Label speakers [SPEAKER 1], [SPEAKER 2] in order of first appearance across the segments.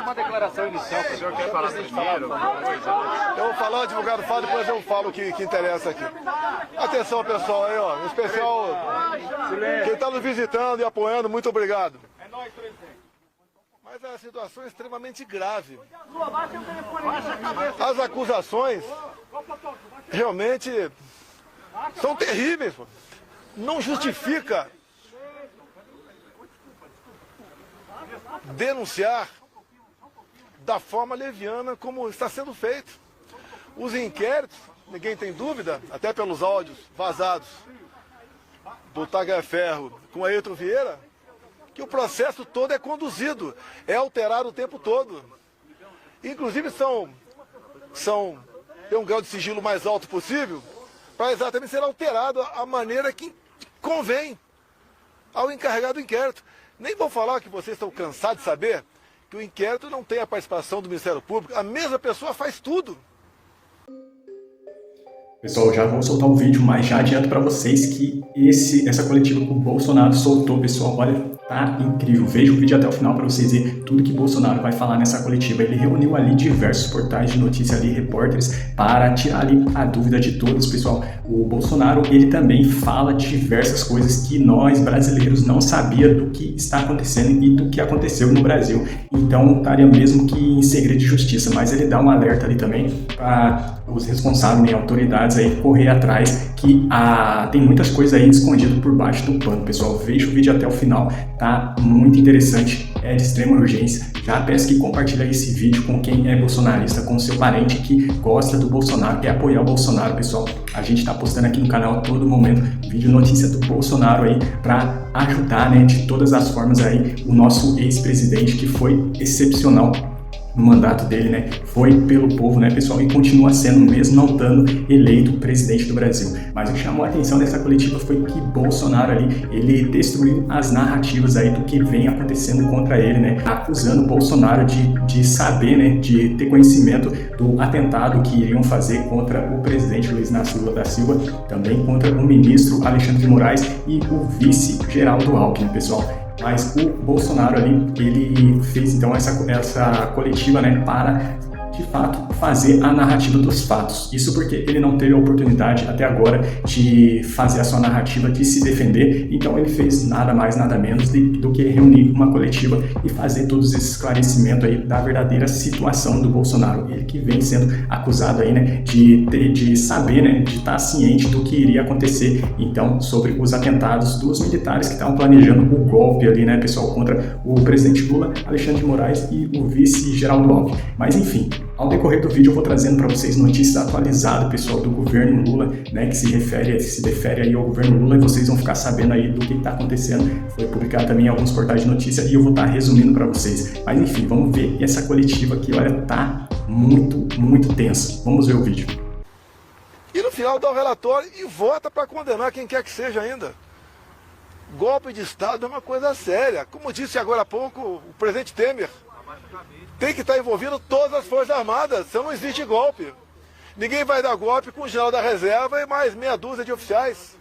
[SPEAKER 1] uma declaração inicial que o senhor quer falar primeiro, alguma coisa?
[SPEAKER 2] Eu vou falar, o advogado fala, depois eu falo o que interessa aqui. Atenção, pessoal, aí, ó, em especial quem está nos visitando e apoiando, muito obrigado. É nóis, presidente. Mas a situação é extremamente grave. As acusações realmente são terríveis. Não justifica denunciar da forma leviana como está sendo feito. Os inquéritos, ninguém tem dúvida, até pelos áudios vazados do Tagliaferro com Ailton Vieira, que o processo todo é conduzido, é alterado o tempo todo. Inclusive tem um grau de sigilo mais alto possível, para exatamente ser alterado a maneira que convém ao encarregado do inquérito. Nem vou falar que vocês estão cansados de saber que o inquérito não tem a participação do Ministério Público, a mesma pessoa faz tudo.
[SPEAKER 3] Pessoal, já vou soltar o vídeo, mas já adianto para vocês que essa coletiva que o Bolsonaro soltou, pessoal, olha, tá incrível. Veja o vídeo até o final para vocês verem tudo que Bolsonaro vai falar nessa coletiva. Ele reuniu ali diversos portais de notícia ali, repórteres, para tirar ali a dúvida de todos, pessoal. O Bolsonaro, ele também fala diversas coisas que nós, brasileiros, não sabia do que está acontecendo e do que aconteceu no Brasil. Então, estaria mesmo que em segredo de justiça, mas ele dá um alerta ali também para os responsáveis, né, autoridades aí correr atrás, que tem muitas coisas aí escondidas por baixo do pano, pessoal. Veja o vídeo até o final, tá muito interessante, é de extrema urgência. Já peço que compartilhe esse vídeo com quem é bolsonarista, com seu parente que gosta do Bolsonaro, quer apoiar o Bolsonaro, pessoal. A gente tá postando aqui no canal a todo momento vídeo notícia do Bolsonaro aí para ajudar, né, de todas as formas aí o nosso ex-presidente, que foi excepcional no mandato dele, né, foi pelo povo, né, pessoal, e continua sendo, mesmo não estando eleito presidente do Brasil. Mas o que chamou a atenção dessa coletiva foi que Bolsonaro ali, ele destruiu as narrativas aí do que vem acontecendo contra ele, né, acusando Bolsonaro de saber, né, de ter conhecimento do atentado que iriam fazer contra o presidente Luiz Inácio Lula da Silva, também contra o ministro Alexandre de Moraes e o vice Geraldo Alckmin, pessoal. Mas o Bolsonaro ali, ele fez então essa coletiva, né, para de fato fazer a narrativa dos fatos. Isso porque ele não teve a oportunidade até agora de fazer a sua narrativa, de se defender. Então ele fez nada mais, nada menos do que reunir uma coletiva e fazer todos esses esclarecimentos aí da verdadeira situação do Bolsonaro. Ele que vem sendo acusado aí, né, de saber, né, de estar ciente do que iria acontecer, então, sobre os atentados dos militares que estavam planejando o golpe ali, né, pessoal, contra o presidente Lula, Alexandre de Moraes e o vice Geraldo Alckmin. Mas enfim, ao decorrer do vídeo eu vou trazendo para vocês notícias atualizadas, pessoal, do governo Lula, né, que se refere aí ao governo Lula, e vocês vão ficar sabendo aí do que está acontecendo. Foi publicado também em alguns portais de notícia e eu vou estar resumindo para vocês. Mas enfim, vamos ver essa coletiva aqui, olha, tá muito tenso. Vamos ver o vídeo.
[SPEAKER 2] E no final dá o relatório e vota para condenar quem quer que seja ainda. Golpe de Estado é uma coisa séria. Como disse agora há pouco o presidente Temer, tem que estar envolvido todas as Forças Armadas, senão não existe golpe. Ninguém vai dar golpe com o general da reserva e mais meia dúzia de oficiais.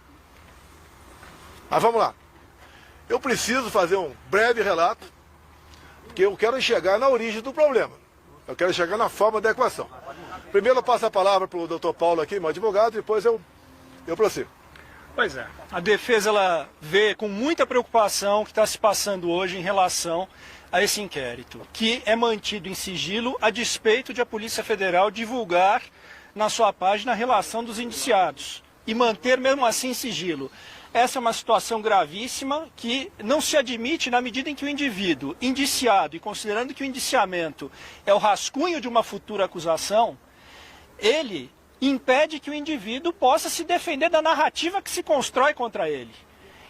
[SPEAKER 2] Mas vamos lá. Eu preciso fazer um breve relato, porque eu quero chegar na origem do problema. Eu quero chegar na forma da equação. Primeiro eu passo a palavra para o doutor Paulo aqui, meu advogado, depois eu prossigo.
[SPEAKER 4] Pois é, a defesa ela vê com muita preocupação o que está se passando hoje em relação a esse inquérito, que é mantido em sigilo a despeito de a Polícia Federal divulgar na sua página a relação dos indiciados e manter mesmo assim em sigilo. Essa é uma situação gravíssima que não se admite na medida em que o indivíduo indiciado, e considerando que o indiciamento é o rascunho de uma futura acusação, ele impede que o indivíduo possa se defender da narrativa que se constrói contra ele.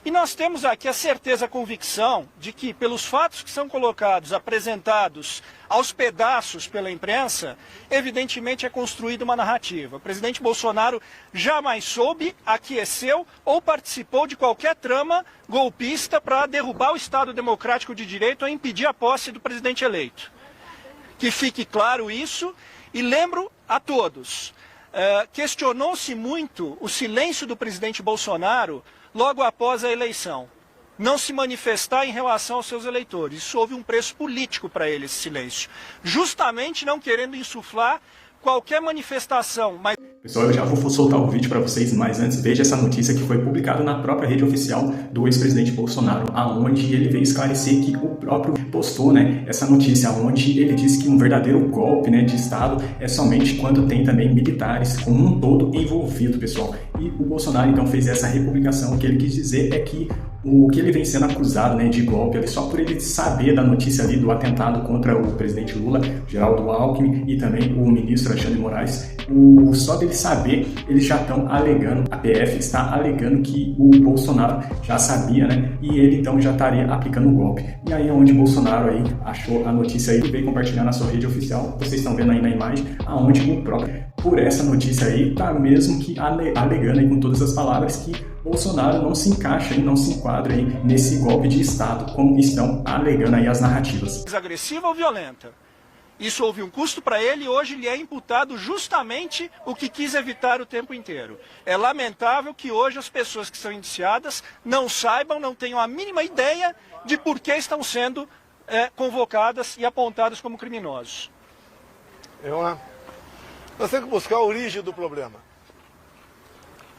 [SPEAKER 4] E nós temos aqui a certeza, a convicção de que, pelos fatos que são colocados, apresentados aos pedaços pela imprensa, evidentemente é construída uma narrativa. O presidente Bolsonaro jamais soube, aqueceu ou participou de qualquer trama golpista para derrubar o Estado Democrático de Direito ou impedir a posse do presidente eleito. Que fique claro isso, e lembro a todos, questionou-se muito o silêncio do presidente Bolsonaro logo após a eleição. não se manifestar em relação aos seus eleitores. Isso houve um preço político para ele, esse silêncio. Justamente não querendo insuflar qualquer manifestação. Mas...
[SPEAKER 3] Pessoal, eu já vou soltar o vídeo para vocês, mas antes veja essa notícia que foi publicada na própria rede oficial do ex-presidente Bolsonaro, aonde ele veio esclarecer que o próprio postou, né, essa notícia, onde ele disse que um verdadeiro golpe, né, de Estado é somente quando tem também militares como um todo envolvido, pessoal. E o Bolsonaro então fez essa republicação. O que ele quis dizer é que o que ele vem sendo acusado, né, de golpe, ali, só por ele saber da notícia ali do atentado contra o presidente Lula, Geraldo Alckmin e também o ministro Alexandre de Moraes, só dele saber, eles já estão alegando, a PF está alegando que o Bolsonaro já sabia, né, e ele então já estaria aplicando o golpe. E aí é onde o Bolsonaro aí achou a notícia aí e veio compartilhar na sua rede oficial, vocês estão vendo aí na imagem, aonde o próprio, por essa notícia aí, tá mesmo que alegando aí com todas as palavras que Bolsonaro não se encaixa e não se enquadra aí nesse golpe de Estado, como estão alegando aí as narrativas.
[SPEAKER 4] Agressiva ou violenta? Isso houve um custo para ele e hoje lhe é imputado justamente o que quis evitar o tempo inteiro. É lamentável que hoje as pessoas que são indiciadas não saibam, não tenham a mínima ideia de por que estão sendo convocadas e apontadas como criminosos.
[SPEAKER 2] Nós temos que buscar a origem do problema.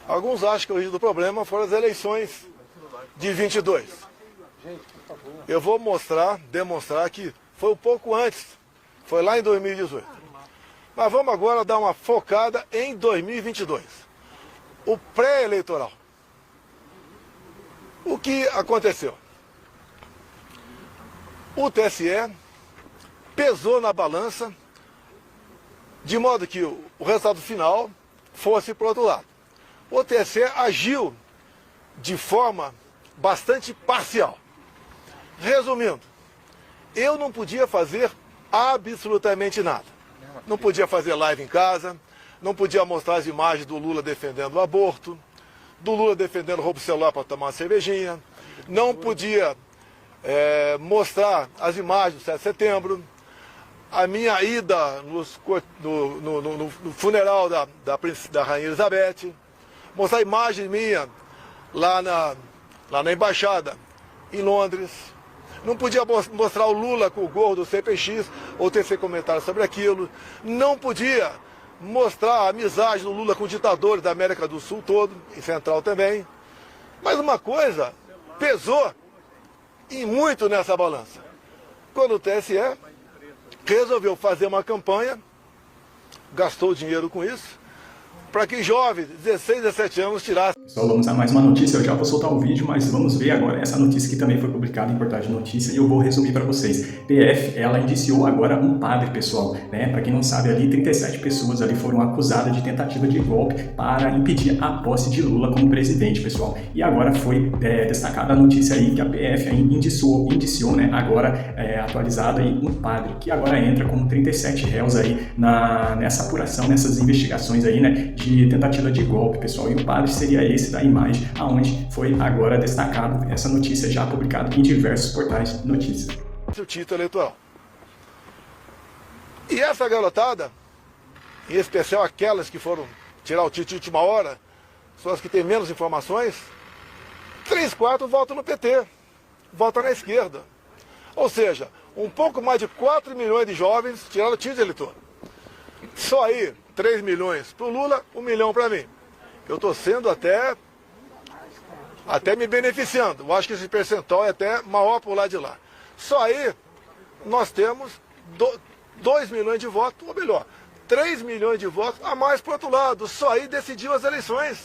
[SPEAKER 2] Alguns acham que a origem do problema foram as eleições de 22. Eu vou demonstrar que foi um pouco antes, foi lá em 2018. Mas vamos agora dar uma focada em 2022, o pré-eleitoral. O que aconteceu? O TSE pesou na balança de modo que o resultado final fosse para o outro lado. O TSE agiu de forma bastante parcial. Resumindo, eu não podia fazer absolutamente nada. Não podia fazer live em casa, não podia mostrar as imagens do Lula defendendo o aborto, do Lula defendendo o roubo de celular para tomar uma cervejinha, não podia mostrar as imagens do 7 de setembro, a minha ida no funeral da Rainha Elizabeth, mostrar a imagem minha lá na embaixada em Londres. Não podia mostrar o Lula com o gorro do CPX ou tecer comentários sobre aquilo. Não podia mostrar a amizade do Lula com ditadores da América do Sul todo, e Central também. Mas uma coisa pesou e muito nessa balança. Quando o TSE resolveu fazer uma campanha, gastou dinheiro com isso, para que jovens de 16, 17 anos tirassem.
[SPEAKER 3] Pessoal, vamos a mais uma notícia. Eu já vou soltar o vídeo, mas vamos ver agora essa notícia que também foi publicada em Portal de Notícia e eu vou resumir para vocês. PF, ela indiciou agora um padre, pessoal, né? Para quem não sabe, ali 37 pessoas ali foram acusadas de tentativa de golpe para impedir a posse de Lula como presidente, pessoal. E agora foi destacada a notícia aí que a PF aí indiciou, né? Agora atualizada aí um padre que agora entra como 37 réus aí nessa apuração, nessas investigações aí, né? De tentativa de golpe, pessoal, e o padre seria esse da imagem, aonde foi agora destacado essa notícia já publicada em diversos portais de notícias.
[SPEAKER 2] O título eleitoral. E essa garotada, em especial aquelas que foram tirar o título de última hora, são as que têm menos informações, 3/4 votam no PT, votam na esquerda. Ou seja, um pouco mais de 4 milhões de jovens tiraram o título de eleitor. Só aí, 3 milhões para o Lula, 1 milhão para mim. Eu estou sendo até me beneficiando. Eu acho que esse percentual é até maior por lá de lá. Só aí nós temos 2 milhões de votos, ou melhor, 3 milhões de votos a mais para o outro lado. Só aí decidiu as eleições.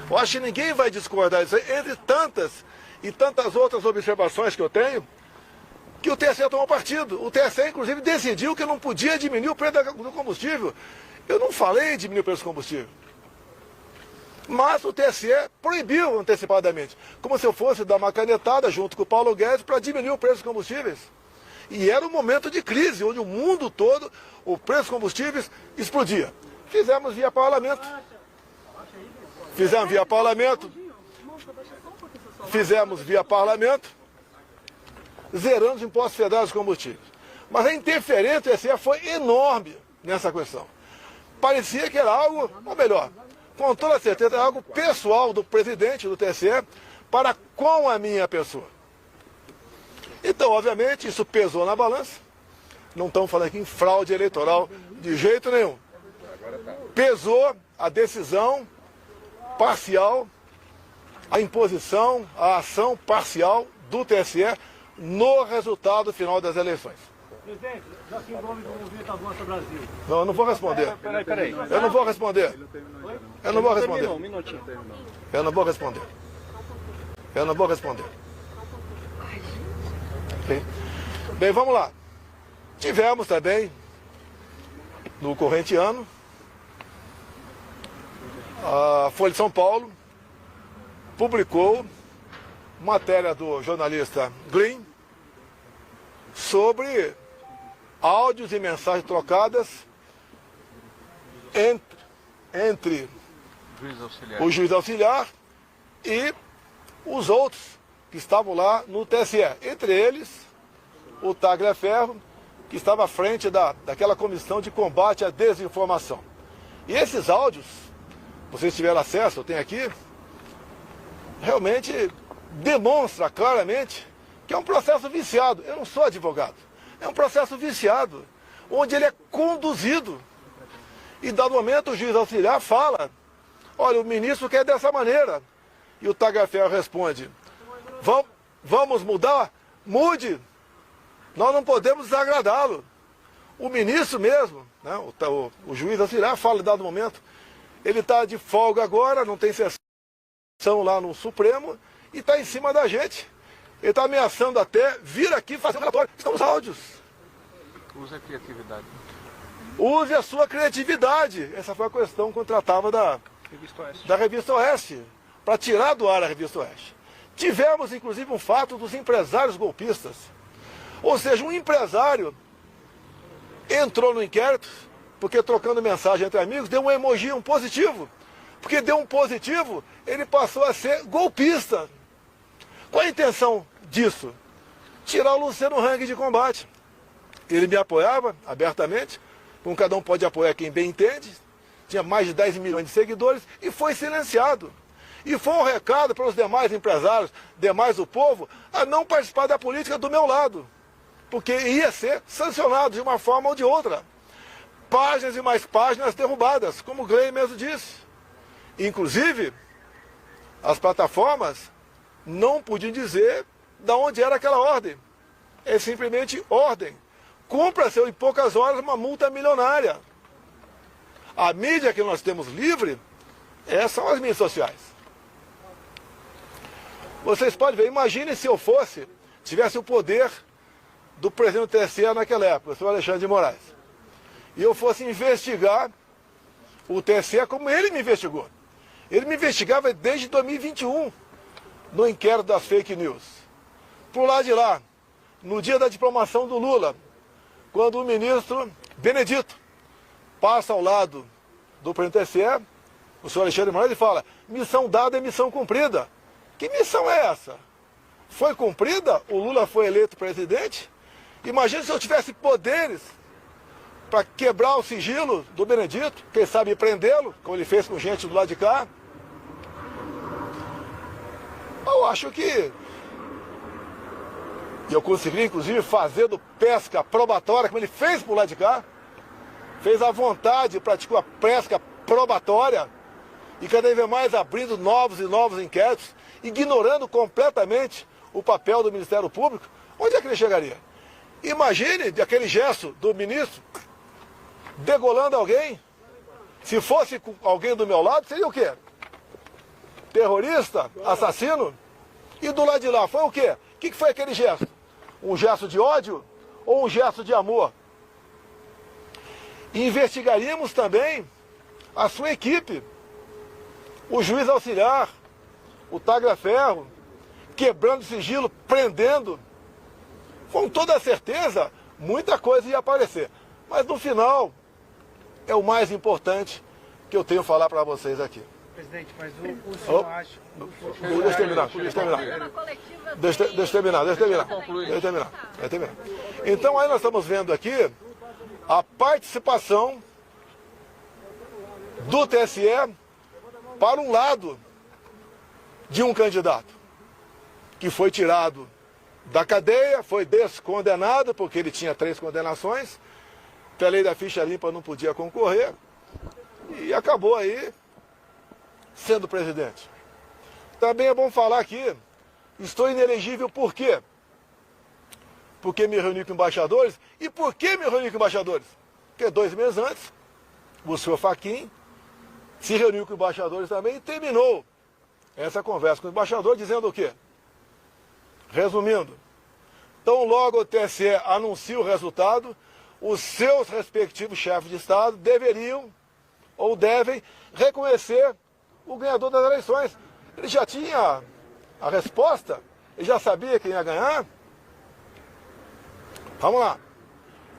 [SPEAKER 2] Eu acho que ninguém vai discordar disso aí, entre tantas e tantas outras observações que eu tenho, que o TSE tomou partido. O TSE, inclusive, decidiu que não podia diminuir o preço do combustível. Eu não falei em diminuir o preço do combustível. Mas o TSE proibiu antecipadamente. Como se eu fosse dar uma canetada junto com o Paulo Guedes para diminuir o preço dos combustíveis. E era um momento de crise, onde o mundo todo, o preço dos combustíveis explodia. Fizemos via parlamento. Fizemos via parlamento. Zerando os impostos federais dos combustíveis. Mas a interferência do TSE foi enorme nessa questão. Parecia que era algo, ou melhor, com toda certeza, era algo pessoal do presidente do TSE para com a minha pessoa. Então, obviamente, isso pesou na balança. Não estamos falando aqui em fraude eleitoral de jeito nenhum. Pesou a decisão parcial, a imposição, a ação parcial do TSE no resultado final das eleições.
[SPEAKER 5] Presidente, já se envolve no movimento Avança Brasil.
[SPEAKER 2] Não, eu não vou responder.
[SPEAKER 4] Peraí.
[SPEAKER 2] Eu não vou responder. Eu não vou responder.
[SPEAKER 4] Um minutinho.
[SPEAKER 2] Eu não vou responder. Eu não vou responder. Okay? Bem, vamos lá. Tivemos também, no corrente ano, a Folha de São Paulo publicou matéria do jornalista Glyn sobre áudios e mensagens trocadas entre o juiz auxiliar e os outros que estavam lá no TSE. Entre eles, o Tagliaferro, que estava à frente daquela comissão de combate à desinformação. E esses áudios, vocês tiveram acesso, eu tenho aqui, realmente demonstra claramente que é um processo viciado. Eu não sou advogado. É um processo viciado, onde ele é conduzido. E, dado momento, o juiz auxiliar fala, olha, o ministro quer dessa maneira. E o Tagliaferro responde, vamos mudar? Mude. Nós não podemos desagradá-lo. O ministro mesmo, né, o juiz auxiliar fala, dado momento, ele está de folga agora, não tem sessão lá no Supremo, e está em cima da gente. Ele está ameaçando até vir aqui fazer um relatório. Estão os áudios.
[SPEAKER 1] Use a criatividade.
[SPEAKER 2] Use a sua criatividade. Essa foi a questão que eu tratava da Revista Oeste, para tirar do ar a Revista Oeste. Tivemos, inclusive, um fato dos empresários golpistas. Ou seja, um empresário entrou no inquérito, porque trocando mensagem entre amigos, deu um emoji, um positivo. Porque deu um positivo, ele passou a ser golpista. Qual a intenção disso? Tirar o Luciano Hang de combate. Ele me apoiava abertamente, como cada um pode apoiar quem bem entende. Tinha mais de 10 milhões de seguidores e foi silenciado. E foi um recado para os demais empresários, demais do povo, a não participar da política do meu lado. Porque ia ser sancionado de uma forma ou de outra. Páginas e mais páginas derrubadas, como o Gley mesmo disse. Inclusive, as plataformas não podiam dizer de onde era aquela ordem. É simplesmente ordem. Cumpra-se em poucas horas uma multa milionária. A mídia que nós temos livre são as mídias sociais. Vocês podem ver, imagine se eu tivesse o poder do presidente do TSE naquela época, o senhor Alexandre de Moraes. E eu fosse investigar o TSE como ele me investigou. Ele me investigava desde 2021, no inquérito das fake news. Por lá de lá, no dia da diplomação do Lula, quando o ministro Benedito passa ao lado do presidente do TSE, o senhor Alexandre de Moraes, e fala, missão dada é missão cumprida. Que missão é essa? Foi cumprida? O Lula foi eleito presidente? Imagina se eu tivesse poderes para quebrar o sigilo do Benedito, quem sabe prendê-lo, como ele fez com gente do lado de cá. Eu acho que eu consegui, inclusive, fazer do pesca probatória, como ele fez por lado de cá. Fez à vontade, praticou a pesca probatória, e cada vez mais abrindo novos e novos inquéritos, ignorando completamente o papel do Ministério Público. Onde é que ele chegaria? Imagine aquele gesto do ministro degolando alguém. Se fosse alguém do meu lado, seria o quê? Terrorista? Assassino? E do lado de lá, foi o quê? O que foi aquele gesto? Um gesto de ódio ou um gesto de amor? E investigaríamos também a sua equipe. O juiz auxiliar, o Tagliaferro, quebrando sigilo, prendendo. Com toda certeza, muita coisa ia aparecer. Mas no final, é o mais importante que eu tenho a falar para vocês aqui.
[SPEAKER 5] Presidente, mas o senhor acha...
[SPEAKER 2] Deixa eu terminar. Então aí nós estamos vendo aqui a participação do TSE para um lado de um candidato. que foi tirado da cadeia, foi descondenado, porque ele tinha 3 condenações, pela lei da ficha limpa não podia concorrer, e acabou aí sendo presidente. Também é bom falar aqui, estou inelegível por quê? Porque me reuni com embaixadores. E por que me reuni com embaixadores? Porque 2 meses antes, o senhor Fachin se reuniu com embaixadores também e terminou essa conversa com o embaixador dizendo o quê? Resumindo, tão logo o TSE anuncia o resultado, os seus respectivos chefes de Estado deveriam ou devem reconhecer o ganhador das eleições. Ele já tinha a resposta, ele já sabia quem ia ganhar. Vamos lá.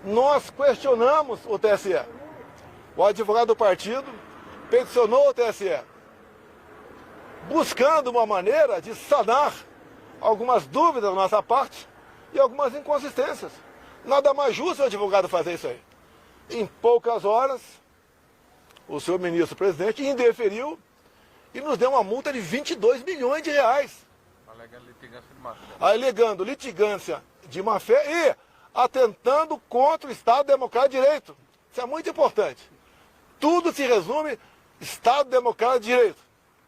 [SPEAKER 2] Nós questionamos o TSE. O advogado do partido peticionou o TSE, buscando uma maneira de sanar algumas dúvidas da nossa parte e algumas inconsistências. Nada mais justo o advogado fazer isso aí. Em poucas horas, o senhor ministro-presidente indeferiu e nos deu uma multa de 22 milhões de reais. Alegando litigância de má-fé e atentando contra o Estado Democrático de Direito. Isso é muito importante. Tudo se resume Estado Democrático de Direito.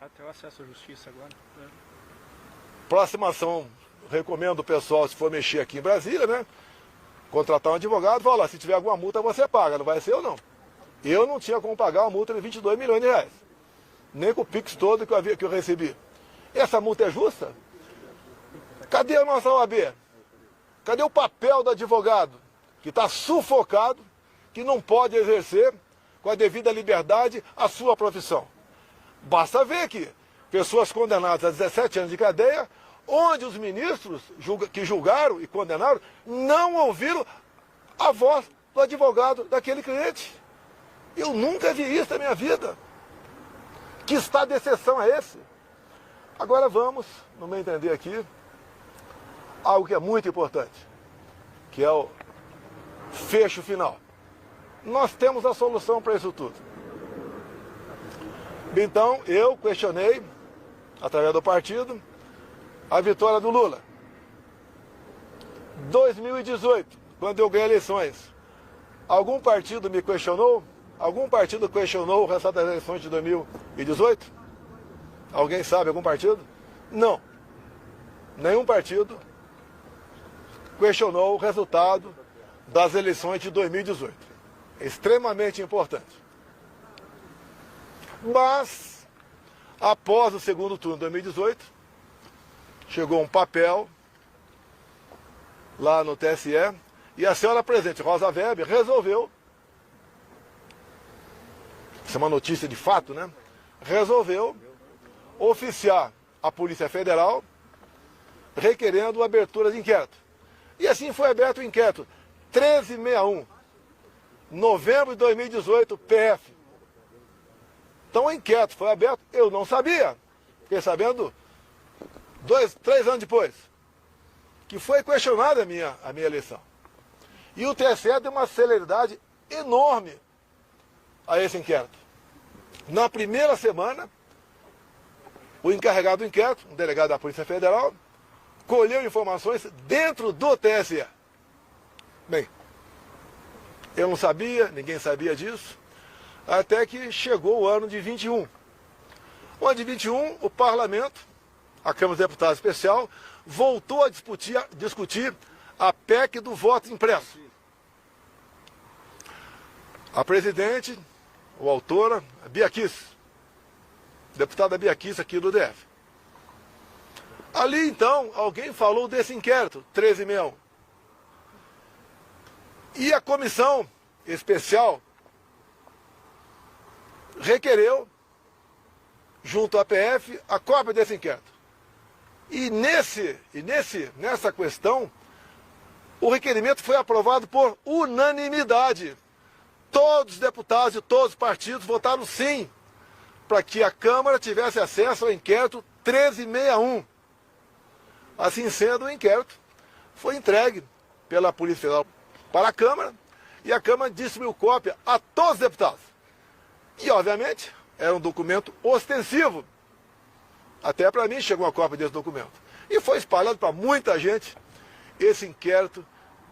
[SPEAKER 4] Até o acesso à justiça agora.
[SPEAKER 2] Próxima ação, recomendo o pessoal, se for mexer aqui em Brasília, né? Contratar um advogado, falar, se tiver alguma multa você paga, não vai ser eu não. Eu não tinha como pagar uma multa de 22 milhões de reais. Nem com o Pix todo que eu recebi. Essa multa é justa? Cadê a nossa OAB? Cadê o papel do advogado? Que está sufocado, que não pode exercer com a devida liberdade a sua profissão. Basta ver que pessoas condenadas a 17 anos de cadeia, onde os ministros que julgaram e condenaram não ouviram a voz do advogado daquele cliente. Eu nunca vi isso na minha vida. Que estado de exceção é esse? Agora vamos, no meu entender aqui, algo que é muito importante, que é o fecho final. Nós temos a solução para isso tudo. Então, eu questionei, através do partido, a vitória do Lula. 2018, quando eu ganhei eleições, algum partido me questionou? Algum partido questionou o resultado das eleições de 2018? Alguém sabe algum partido? Não. Nenhum partido questionou o resultado das eleições de 2018. É extremamente importante. Mas, após o segundo turno de 2018, chegou um papel lá no TSE e a senhora presidente Rosa Weber resolveu, isso é uma notícia de fato, né? Resolveu oficiar a Polícia Federal requerendo a abertura de inquérito. E assim foi aberto o inquérito 1361, novembro de 2018, PF. Então o inquérito foi aberto, eu não sabia. Fiquei sabendo 3 anos depois, que foi questionada a minha eleição. E o TSE deu uma celeridade enorme a esse inquérito. Na primeira semana, o encarregado do inquérito, um delegado da Polícia Federal, colheu informações dentro do TSE. Bem, eu não sabia, ninguém sabia disso, até que chegou o ano de 21. O ano de 21, o Parlamento, a Câmara dos Deputados Especial, voltou a discutir a PEC do voto impresso. A presidente, ou autora, a Bia Kicis, deputada Bia Kicis aqui do DF. Ali, então, alguém falou desse inquérito, 1361. E a comissão especial requereu, junto à PF, a cópia desse inquérito. E nessa questão, o requerimento foi aprovado por unanimidade. Todos os deputados de todos os partidos votaram sim, para que a Câmara tivesse acesso ao inquérito 1361. Assim sendo, o inquérito foi entregue pela Polícia Federal para a Câmara, e a Câmara distribuiu cópia a todos os deputados. E, obviamente, era um documento ostensivo. Até para mim chegou uma cópia desse documento. E foi espalhado para muita gente esse inquérito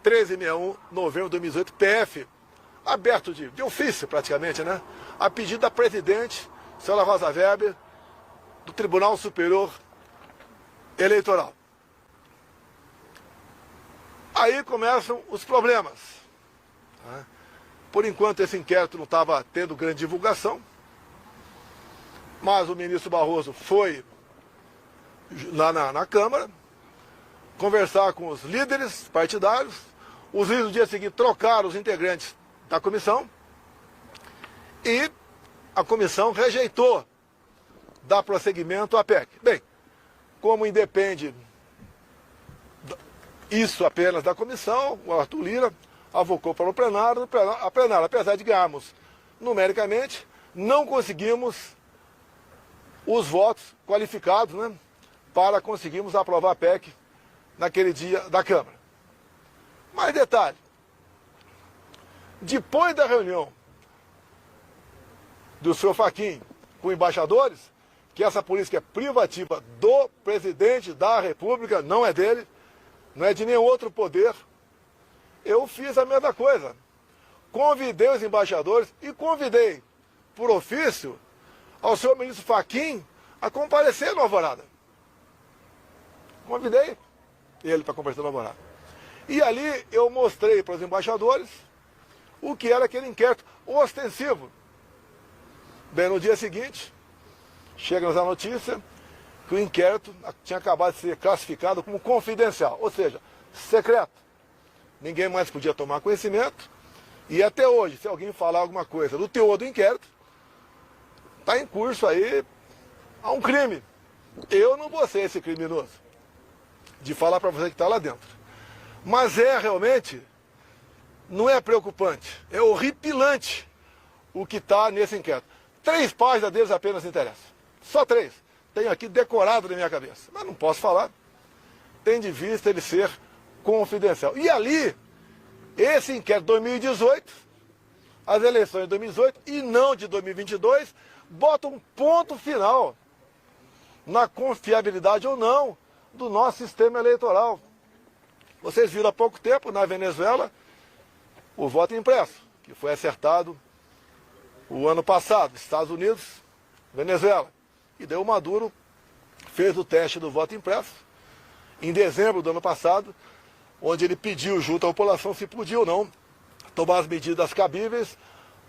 [SPEAKER 2] 1361, novembro de 2018, PF, aberto de ofício praticamente, né? A pedido da presidente, senhora Rosa Weber, do Tribunal Superior Eleitoral. Aí começam os problemas. Tá? Por enquanto esse inquérito não estava tendo grande divulgação, mas o ministro Barroso foi lá na Câmara conversar com os líderes partidários. Os líderes no dia seguinte trocaram os integrantes da comissão e a comissão rejeitou dar prosseguimento à PEC. Bem, como independe isso apenas da comissão, o Arthur Lira avocou para o plenário. A plenária, apesar de ganharmos numericamente, não conseguimos os votos qualificados, né, para conseguirmos aprovar a PEC naquele dia da Câmara. Mas detalhe, depois da reunião do senhor Fachin com embaixadores, que essa política é privativa do presidente da República, não é dele, não é de nenhum outro poder, eu fiz a mesma coisa. Convidei os embaixadores e convidei, por ofício, ao senhor ministro Fachin a comparecer no Alvorada. Convidei ele para comparecer no Alvorada. E ali eu mostrei para os embaixadores o que era aquele inquérito ostensivo. Bem, no dia seguinte, chega-nos a notícia que o inquérito tinha acabado de ser classificado como confidencial, ou seja, secreto. Ninguém mais podia tomar conhecimento. E até hoje, se alguém falar alguma coisa do teor do inquérito, está em curso aí a um crime. Eu não vou ser esse criminoso de falar para você que está lá dentro. Mas realmente, não é preocupante, é horripilante o que está nesse inquérito. 3 páginas deles apenas interessam. Só 3. Tenho aqui decorado na minha cabeça. Mas não posso falar. Tem de vista ele ser confidencial. E ali, esse inquérito de 2018, as eleições de 2018 e não de 2022, bota um ponto final na confiabilidade ou não do nosso sistema eleitoral. Vocês viram há pouco tempo, na Venezuela, o voto impresso, que foi acertado o ano passado, Estados Unidos, Venezuela. E daí o Maduro fez o teste do voto impresso em dezembro do ano passado, onde ele pediu junto à população se podia ou não tomar as medidas cabíveis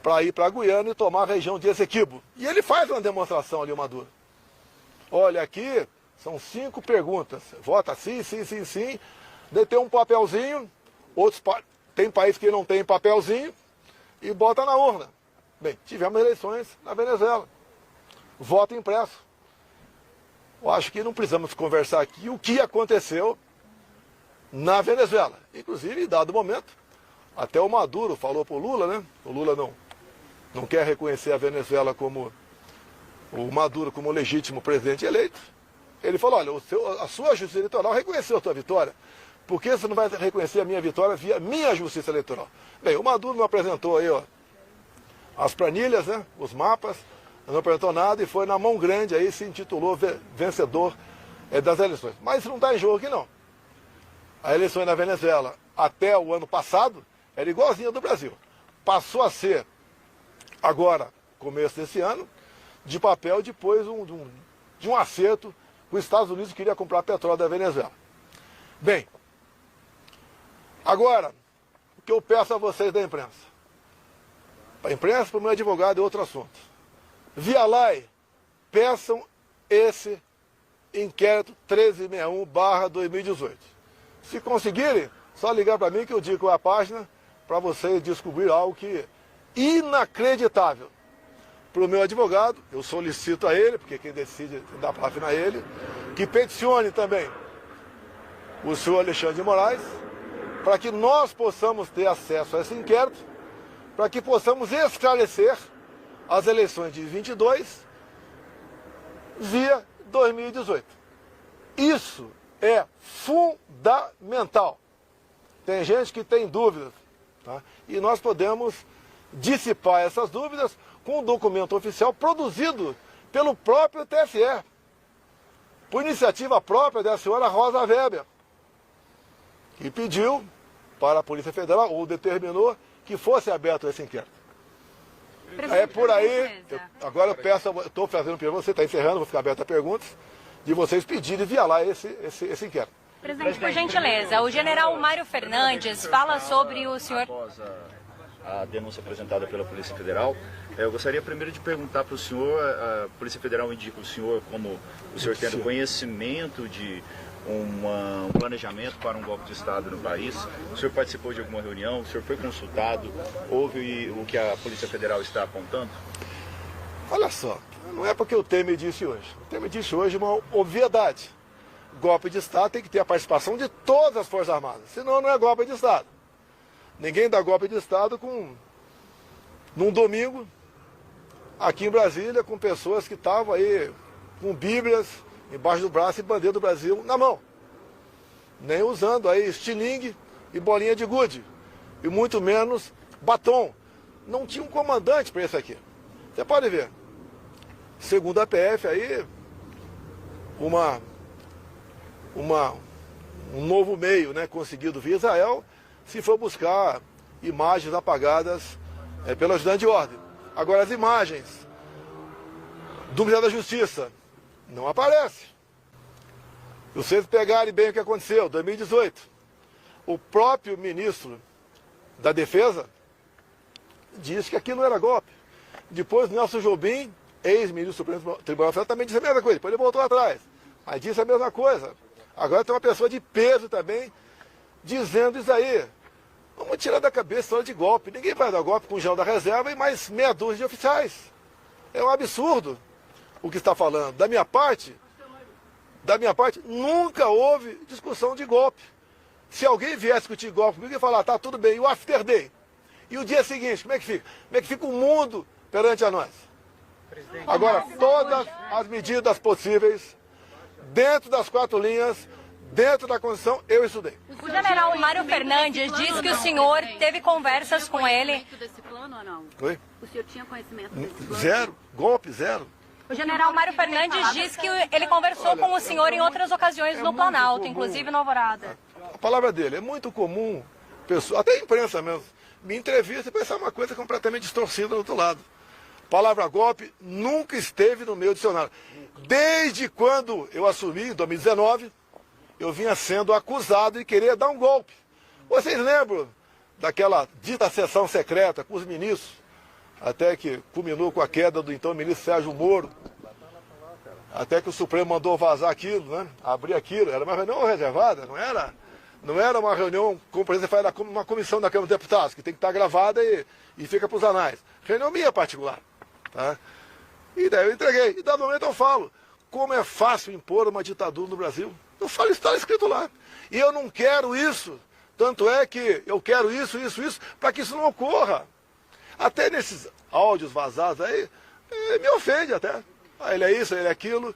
[SPEAKER 2] para ir para a Guiana e tomar a região de Essequibo. E ele faz uma demonstração ali, o Maduro. Olha, aqui são 5 perguntas. Vota sim, sim, sim, sim. Daí tem um papelzinho, tem país que não tem papelzinho, e bota na urna. Bem, tivemos eleições na Venezuela. Voto impresso. Eu acho que não precisamos conversar aqui o que aconteceu na Venezuela. Inclusive, em dado momento, até o Maduro falou para o Lula, né? O Lula não quer reconhecer a Venezuela como o Maduro como legítimo presidente eleito. Ele falou, olha, a sua justiça eleitoral reconheceu a sua vitória. Por que você não vai reconhecer a minha vitória via minha justiça eleitoral? Bem, o Maduro não apresentou aí, ó, as planilhas, né? Os mapas, não apresentou nada e foi na mão grande aí, se intitulou vencedor das eleições. Mas isso não está em jogo aqui não. A eleição na Venezuela, até o ano passado, era igualzinha do Brasil. Passou a ser, agora, começo desse ano, de papel depois de um acerto com os Estados Unidos que queria comprar petróleo da Venezuela. Bem, agora, o que eu peço a vocês da imprensa? Para a imprensa, para o meu advogado, é outro assunto. Via lá, peçam esse inquérito 1361/2018. Se conseguirem, só ligar para mim que eu digo a página para vocês descobrir algo que é inacreditável. Para o meu advogado, eu solicito a ele, porque quem decide dar para afinar ele, que peticione também o senhor Alexandre de Moraes, para que nós possamos ter acesso a esse inquérito, para que possamos esclarecer as eleições de 22 via 2018. Isso é fundamental. Tem gente que tem dúvidas, tá? E nós podemos dissipar essas dúvidas com um documento oficial produzido pelo próprio TSE. por iniciativa própria da senhora Rosa Weber, que pediu para a Polícia Federal, ou determinou, que fosse aberto esse inquérito. É por aí, agora eu peço, estou fazendo pergunta, você está encerrando, vou ficar aberto a perguntas, de vocês pedirem via lá esse inquérito.
[SPEAKER 6] Presidente, por gentileza, o general Mário Fernandes fala sobre o senhor...
[SPEAKER 7] Após a denúncia apresentada pela Polícia Federal, eu gostaria primeiro de perguntar para o senhor, a Polícia Federal indica o senhor como o senhor tendo conhecimento de um planejamento para um golpe de Estado no país. O senhor participou de alguma reunião? O senhor foi consultado? Houve o que a Polícia Federal está apontando?
[SPEAKER 2] Olha só, não é porque o Temer disse hoje. O Temer disse hoje uma obviedade. Golpe de Estado tem que ter a participação de todas as Forças Armadas, senão não é golpe de Estado. Ninguém dá golpe de Estado num domingo, aqui em Brasília, com pessoas que estavam aí com bíblias embaixo do braço e bandeira do Brasil na mão. Nem usando aí estilingue e bolinha de gude. E muito menos batom. Não tinha um comandante para isso aqui. Você pode ver. Segundo a PF aí, um novo meio, né, conseguido via Israel, se for buscar imagens apagadas pela ajudante de ordem. Agora as imagens do Ministério da Justiça não aparecem. Se vocês pegarem bem o que aconteceu, 2018, o próprio ministro da Defesa disse que aquilo não era golpe. Depois Nelson Jobim, ex-ministro do Supremo Tribunal Federal, também disse a mesma coisa. Depois ele voltou atrás, mas disse a mesma coisa. Agora tem uma pessoa de peso também dizendo isso aí. Vamos tirar da cabeça a história de golpe. Ninguém vai dar golpe com o general da reserva e mais meia dúzia de oficiais. É um absurdo o que está falando. Da minha parte, nunca houve discussão de golpe. Se alguém viesse discutir golpe comigo, eu ia falar, tá tudo bem, e o after day? E o dia seguinte, como é que fica? Como é que fica o mundo perante a nós? Agora, todas as medidas possíveis, dentro das 4 linhas, dentro da Constituição, eu estudei.
[SPEAKER 6] O general Mário Fernandes diz que o senhor teve conversas com ele.
[SPEAKER 8] Desse plano ou não?
[SPEAKER 2] Oi?
[SPEAKER 8] O senhor tinha conhecimento desse plano?
[SPEAKER 2] Zero, golpe zero.
[SPEAKER 6] O general Mário Fernandes diz que ele conversou com o senhor em outras ocasiões no Planalto, inclusive no Alvorada.
[SPEAKER 2] A palavra dele é muito comum, até a imprensa mesmo, me entrevista e pensar uma coisa completamente distorcida do outro lado. A palavra golpe nunca esteve no meu dicionário. Desde quando eu assumi, em 2019, eu vinha sendo acusado de querer dar um golpe. Vocês lembram daquela dita sessão secreta com os ministros, até que culminou com a queda do então ministro Sérgio Moro, até que o Supremo mandou vazar aquilo, né? Abrir aquilo. Era uma reunião reservada, não era uma reunião, como por exemplo, faz uma comissão da Câmara dos Deputados, que tem que estar gravada e fica para os anais. Reunião minha particular. Tá? E daí eu entreguei. E dado momento eu falo, como é fácil impor uma ditadura no Brasil. Eu falo, está escrito lá. E eu não quero isso. Tanto é que eu quero isso, para que isso não ocorra. Até nesses áudios vazados aí, me ofende até. Ah, ele é isso, ele é aquilo.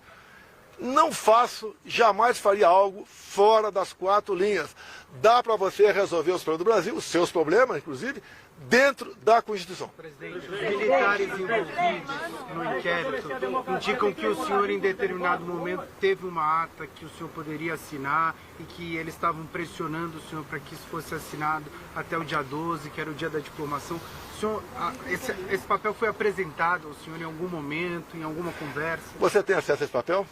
[SPEAKER 2] Não faço, jamais faria algo fora das 4 linhas. Dá para você resolver os problemas do Brasil, os seus problemas, inclusive, dentro da Constituição.
[SPEAKER 5] Presidente, os militares envolvidos no inquérito indicam que o senhor, em determinado momento, teve uma ata que o senhor poderia assinar e que eles estavam pressionando o senhor para que isso fosse assinado até o dia 12, que era o dia da diplomação. O senhor, esse papel foi apresentado ao senhor em algum momento, em alguma conversa?
[SPEAKER 2] Você tem acesso a esse papel?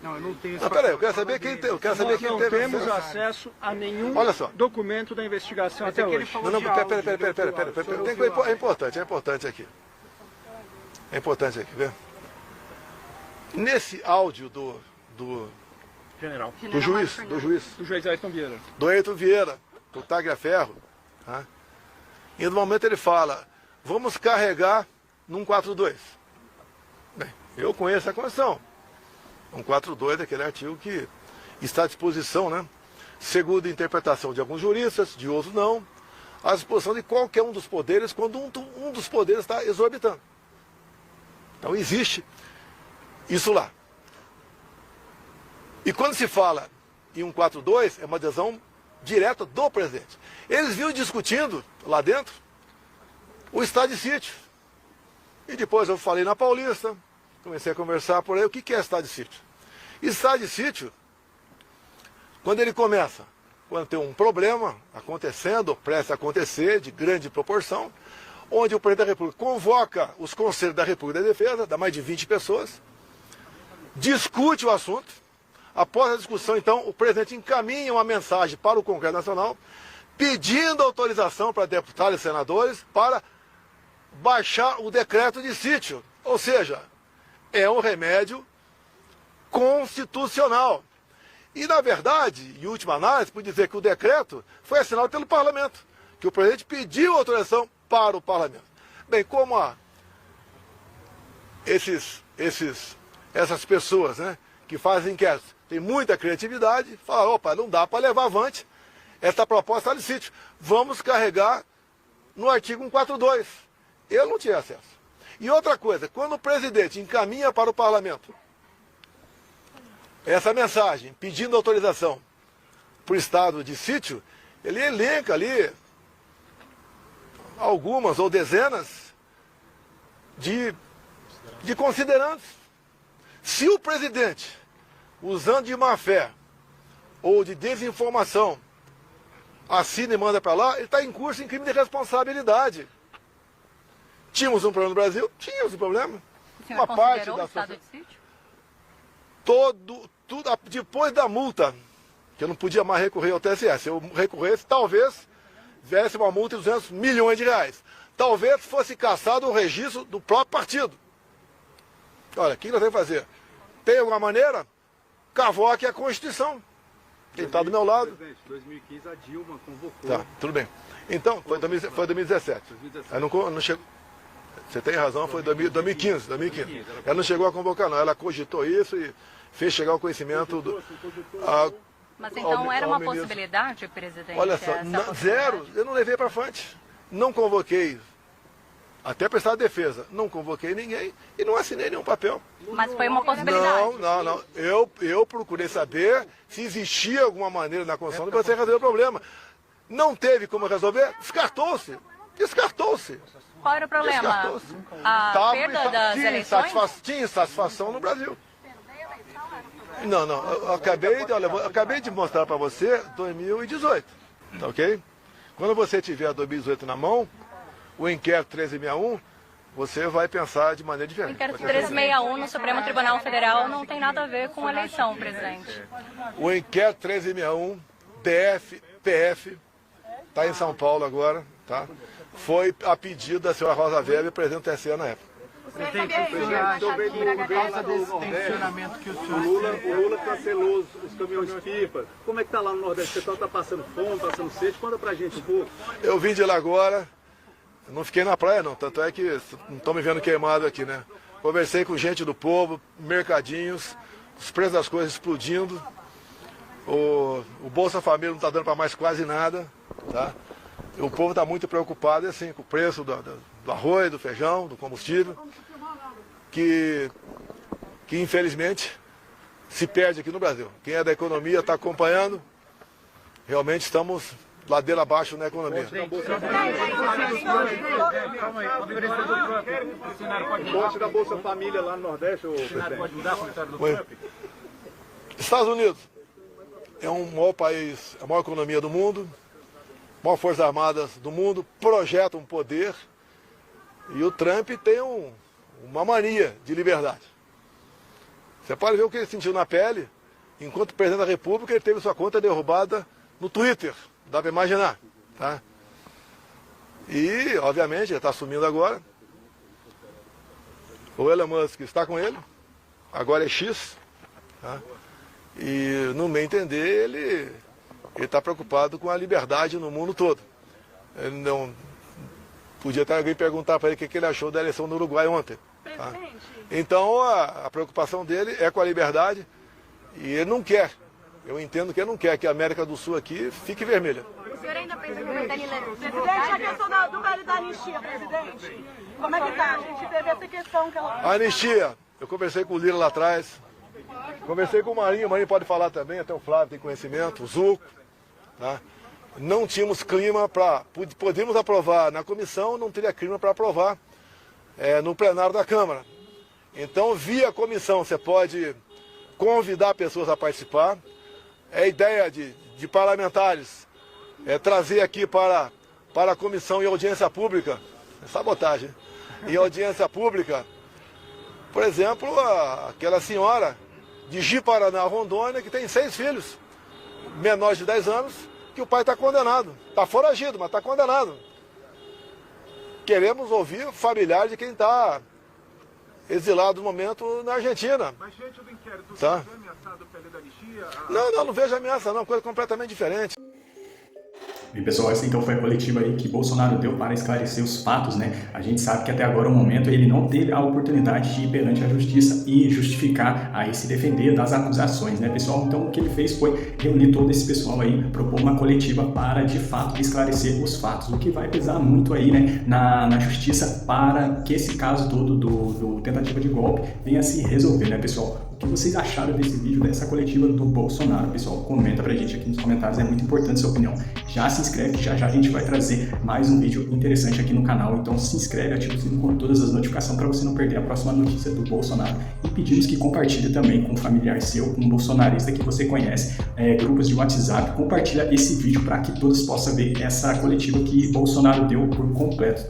[SPEAKER 5] Não, eu não tenho esse
[SPEAKER 2] Não,
[SPEAKER 5] papel.
[SPEAKER 2] peraí, eu quero saber quem tem. Eu quero saber quem
[SPEAKER 4] Não
[SPEAKER 2] teve
[SPEAKER 4] temos
[SPEAKER 2] acesso.
[SPEAKER 4] acesso a nenhum
[SPEAKER 2] Olha só.
[SPEAKER 4] documento da investigação até hoje.
[SPEAKER 2] Não, pera. É importante aqui. É importante aqui, vê? Nesse áudio do
[SPEAKER 4] General.
[SPEAKER 2] juiz,
[SPEAKER 4] Do juiz Ayrton Vieira.
[SPEAKER 2] do Ayrton Vieira, do Tagliaferro, tá? E no momento ele fala, vamos carregar num 4.2. Bem, eu conheço a Constituição. 142 é aquele artigo que está à disposição, né? Segundo a interpretação de alguns juristas, de outros não, à disposição de qualquer um dos poderes quando um dos poderes está exorbitando. Então existe isso lá. E quando se fala em 142, é uma adesão direta do presidente. Eles vinham discutindo lá dentro o estado de sítio. E depois eu falei na Paulista, comecei a conversar por aí, o que é estado de sítio? Estado de sítio, quando ele começa, quando tem um problema acontecendo, ou prestes a acontecer, de grande proporção, onde o presidente da República convoca os conselhos da República e da Defesa, dá mais de 20 pessoas, discute o assunto. Após a discussão, então, o presidente encaminha uma mensagem para o Congresso Nacional, pedindo autorização para deputados e senadores para baixar o decreto de sítio. Ou seja, é um remédio constitucional. E, na verdade, em última análise, por dizer que o decreto foi assinado pelo Parlamento, que o presidente pediu autorização para o Parlamento. Bem, como essas pessoas, né, que fazem inquéritos têm muita criatividade, falam, opa, não dá para levar avante essa proposta de sítio. Vamos carregar no artigo 142. Eu não tinha acesso. E outra coisa, quando o presidente encaminha para o Parlamento essa mensagem pedindo autorização para o estado de sítio, ele elenca ali algumas ou dezenas de considerantes. Se o presidente, usando de má fé ou de desinformação, assina e manda para lá, ele está em curso em crime de responsabilidade. Tínhamos um problema no Brasil? Tínhamos um problema.
[SPEAKER 6] O senhor considerou o estado de sítio?
[SPEAKER 2] Tudo, depois da multa, que eu não podia mais recorrer ao TSE. Se eu recorresse, talvez viesse uma multa de 200 milhões de reais. Talvez fosse cassado o registro do próprio partido. Olha, o que nós temos que fazer? Tem alguma maneira? Cavoque a Constituição. Quem está do meu lado.
[SPEAKER 1] Presidente, 2015 a Dilma convocou.
[SPEAKER 2] Tá, tudo bem. Então, foi 2017. Aí não chegou. Você tem razão, foi 2015. Ela não chegou a convocar, não. Ela cogitou isso e fez chegar ao conhecimento do.
[SPEAKER 6] Mas então era uma possibilidade, presidente?
[SPEAKER 2] Olha só, zero. Eu não levei para frente. Não convoquei. Até para Estado de Defesa. Não convoquei ninguém e não assinei nenhum papel.
[SPEAKER 6] Mas foi uma possibilidade?
[SPEAKER 2] Não. Eu procurei saber se existia alguma maneira na Constituição de você resolver o problema. Não teve como resolver? Descartou-se.
[SPEAKER 6] Qual era o problema? A perda das eleições?
[SPEAKER 2] Tinha insatisfação no Brasil. Não, eu acabei de mostrar para você 2018, tá ok? Quando você tiver 2018 na mão, o inquérito 1361, você vai pensar de maneira
[SPEAKER 6] O
[SPEAKER 2] diferente.
[SPEAKER 6] inquérito 1361 no Supremo Tribunal Federal não tem nada a ver com eleição, presidente.
[SPEAKER 2] O inquérito 1361, PF, está em São Paulo agora, tá? Foi a pedido da senhora Rosa Weber, presidente do TSE na época.
[SPEAKER 5] Presidente, o senhor acha que por causa desse tensionamento que o senhor...
[SPEAKER 1] O Lula está celoso, os caminhões-pipa. Como é que está lá no Nordeste? O pessoal está passando fome, passando sede? Conta pra gente um pouco.
[SPEAKER 2] Eu vim de lá agora, não fiquei na praia não, tanto é que não estão me vendo queimado aqui, né? Conversei com gente do povo, mercadinhos, os preços das coisas explodindo, o Bolsa Família não está dando para mais quase nada, tá? O povo está muito preocupado assim, com o preço do arroz, do feijão, do combustível, que infelizmente se perde aqui no Brasil. Quem é da economia está acompanhando, realmente estamos ladeira abaixo na economia.
[SPEAKER 1] Corte da Bolsa Família lá no Nordeste, o presidente. Pode mudar o comentário do Trump?
[SPEAKER 2] Estados Unidos é o maior país, a maior economia do mundo, maior forças armadas do mundo, projeta um poder, e o Trump tem uma mania de liberdade. Você pode ver o que ele sentiu na pele, enquanto presidente da República ele teve sua conta derrubada no Twitter, dá para imaginar, tá? E, obviamente, ele está assumindo agora. O Elon Musk está com ele, agora é X, tá? E, no meu entender, ele está preocupado com a liberdade no mundo todo. Ele não... Podia até alguém perguntar para ele o que ele achou da eleição no Uruguai ontem. Tá? Então, a preocupação dele é com a liberdade e ele não quer. Eu entendo que ele não quer que a América do Sul aqui fique vermelha.
[SPEAKER 8] O senhor ainda pensa que vai ter
[SPEAKER 9] Presidente, a questão do vale da anistia, presidente. Como é que tá? A gente teve essa questão que ela...
[SPEAKER 2] A anistia, eu conversei com o Lira lá atrás, conversei com o Marinho pode falar também, até o Flávio tem conhecimento, o Zuco. Tá? Não tínhamos clima para... Podíamos aprovar na comissão, não teria clima para aprovar no plenário da Câmara. Então, via comissão, você pode convidar pessoas a participar. É ideia de parlamentares trazer aqui para a comissão em audiência pública, sabotagem, em audiência pública, por exemplo, aquela senhora de Ji-Paraná, Rondônia, que tem 6 filhos, menores de 10 anos, que o pai está condenado. Está foragido, mas está condenado. Queremos ouvir familiares de quem está exilado no momento na Argentina.
[SPEAKER 10] Mas diante do inquérito, você
[SPEAKER 2] tá?
[SPEAKER 10] foi ameaçado pela da anistia?
[SPEAKER 2] Não vejo ameaça não, coisa completamente diferente.
[SPEAKER 3] E pessoal, essa então foi a coletiva aí que Bolsonaro deu para esclarecer os fatos, né? A gente sabe que até agora, o momento, ele não teve a oportunidade de ir perante a justiça e justificar, aí se defender das acusações, né, pessoal? Então, o que ele fez foi reunir todo esse pessoal aí, propor uma coletiva para, de fato, esclarecer os fatos, o que vai pesar muito aí, né, na justiça para que esse caso todo do tentativa de golpe venha a se resolver, né, pessoal? O que vocês acharam desse vídeo, dessa coletiva do Bolsonaro, pessoal? Comenta pra gente aqui nos comentários, é muito importante a sua opinião. Já se inscreve, já a gente vai trazer mais um vídeo interessante aqui no canal, então se inscreve, ativa o sininho com todas as notificações para você não perder a próxima notícia do Bolsonaro. E pedimos que compartilhe também com um familiar seu, com um bolsonarista que você conhece, grupos de WhatsApp, compartilha esse vídeo para que todos possam ver essa coletiva que Bolsonaro deu por completo.